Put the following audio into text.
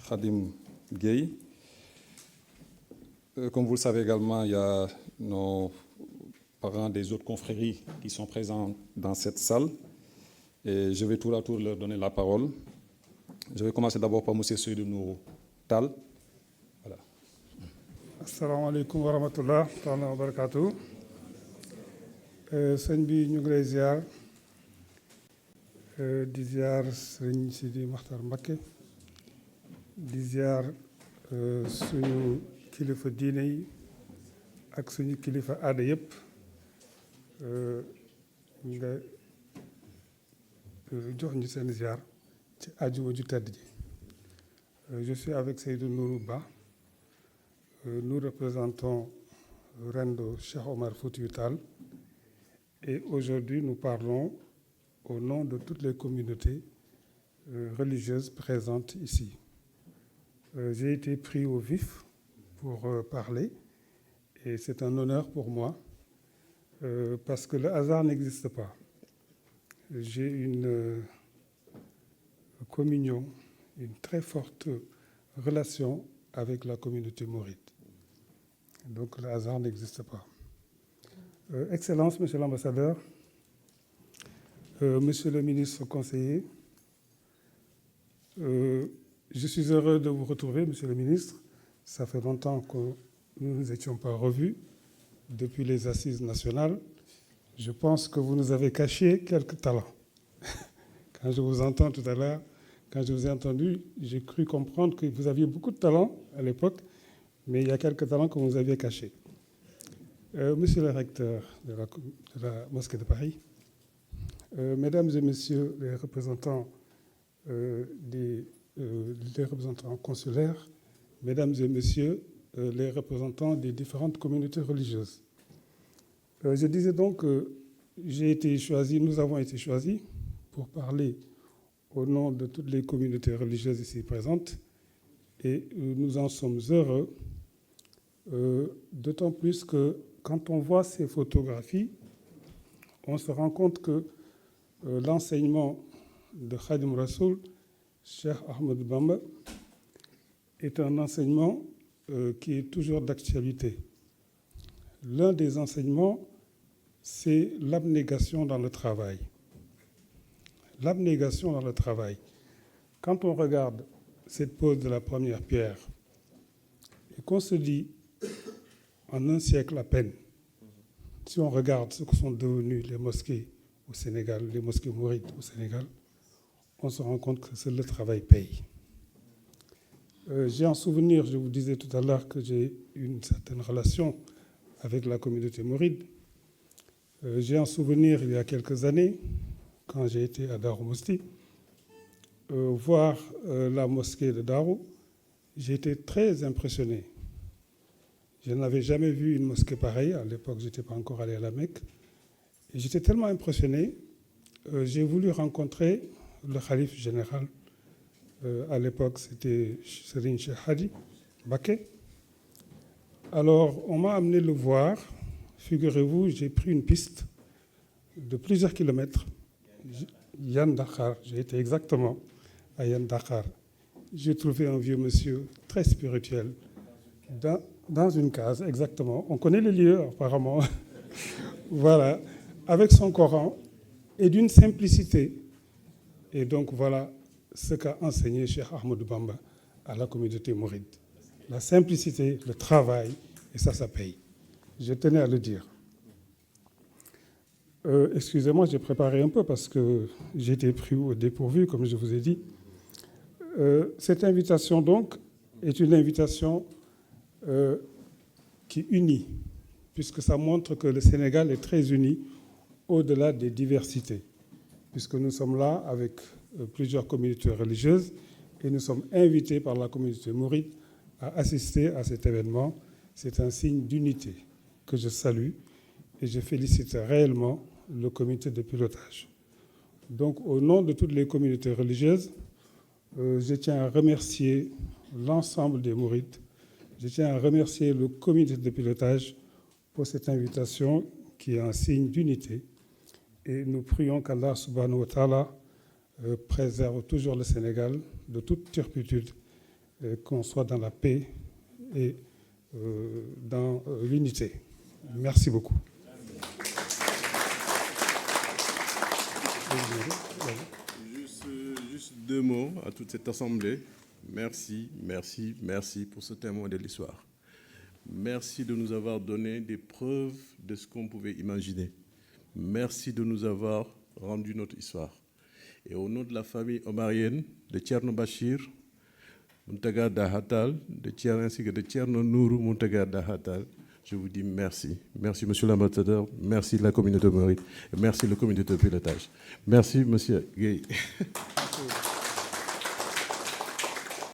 Khadim Gueye. Comme vous le savez également, il y a nos parents des autres confréries qui sont présents dans cette salle. Et je vais tour à tour leur donner la parole. Je vais commencer d'abord par M. Seydou Nourou Tal. Voilà. Assalamu alaikum wa rahmatullah wa barakatuh. Sëñ bi ñu ngi lay ziar di ziar sëñ Sidi Makhtar Mbacké di ziar suñu kilifa diine yi ak suñu kilifa aada yëpp nga jox ñu seen ziar ci àjjuma ju tedd ji. Je suis avec Seydou Nourou Ba. Nous représentons Rendo Cheikh Omar Foutiyou Tall et aujourd'hui nous parlons au nom de toutes les communautés religieuses présentes ici. J'ai été pris au vif pour parler et c'est un honneur pour moi parce que le hasard n'existe pas. J'ai une communion, une très forte relation avec la communauté mouride. Donc le hasard n'existe pas. Excellence, Monsieur l'ambassadeur, Monsieur le ministre conseiller, je suis heureux de vous retrouver, Monsieur le ministre. Ça fait longtemps que nous ne nous étions pas revus depuis les assises nationales. Je pense que vous nous avez caché quelques talents. Quand je vous entends tout à l'heure, quand je vous ai entendu, j'ai cru comprendre que vous aviez beaucoup de talents à l'époque, mais il y a quelques talents que vous aviez cachés. Monsieur le recteur de la mosquée de Paris, mesdames et messieurs les représentants, les représentants consulaires, mesdames et messieurs les représentants des différentes communautés religieuses. Je disais donc que nous avons été choisis pour parler au nom de toutes les communautés religieuses ici présentes et nous en sommes heureux, d'autant plus que quand on voit ces photographies, on se rend compte que l'enseignement de Khadim Rassoul, Cheikh Ahmed Bamba, est un enseignement qui est toujours d'actualité. L'un des enseignements, c'est l'abnégation dans le travail. L'abnégation dans le travail. Quand on regarde cette pose de la première pierre et qu'on se dit, en un siècle à peine, si on regarde ce que sont devenues les mosquées au Sénégal, les mosquées mourides au Sénégal, on se rend compte que le travail paye. J'ai en souvenir, je vous disais tout à l'heure que j'ai une certaine relation avec la communauté mouride. J'ai en souvenir, il y a quelques années, quand j'ai été à Darou Mousti, voir la mosquée de Darou, j'ai été très impressionné. Je n'avais jamais vu une mosquée pareille. À l'époque, je n'étais pas encore allé à la Mecque. Et j'étais tellement impressionné, j'ai voulu rencontrer le khalife général. À l'époque, c'était Serigne Cheikh Hadi Mbacké. Alors, on m'a amené le voir. Figurez-vous, j'ai pris une piste de plusieurs kilomètres. Yann Dakhar, j'ai été exactement à Yann Dakhar. J'ai trouvé un vieux monsieur très spirituel dans une case, exactement. On connaît les lieux, apparemment. Voilà, avec son Coran et d'une simplicité. Et donc, voilà ce qu'a enseigné Cheikh Ahmadou Bamba à la communauté mouride. La simplicité, le travail, et ça paye. Je tenais à le dire. Excusez-moi, j'ai préparé un peu parce que j'ai été pris au dépourvu, comme je vous ai dit. Cette invitation, donc, est une invitation qui unit, puisque ça montre que le Sénégal est très uni au-delà des diversités, puisque nous sommes là avec plusieurs communautés religieuses et nous sommes invités par la communauté mouride à assister à cet événement. C'est un signe d'unité que je salue et je félicite réellement le comité de pilotage. Donc, au nom de toutes les communautés religieuses, je tiens à remercier l'ensemble des mourides. Je tiens à remercier le comité de pilotage pour cette invitation qui est un signe d'unité. Et nous prions qu'Allah subhanahu wa ta'ala préserve toujours le Sénégal de toute turpitude qu'on soit dans la paix et dans l'unité. Merci beaucoup. Juste 2 mots à toute cette assemblée. Merci pour ce témoin de l'histoire. Merci de nous avoir donné des preuves de ce qu'on pouvait imaginer. Merci de nous avoir rendu notre histoire. Et au nom de la famille omarienne, de Thierno Bachir, Mountaga Dahatal, ainsi que de Thierno Nourou Mountaga Dahatal, je vous dis merci. Merci, monsieur l'ambassadeur. Merci la communauté omarienne. Merci la communauté de pilotage. Merci, monsieur Gueye.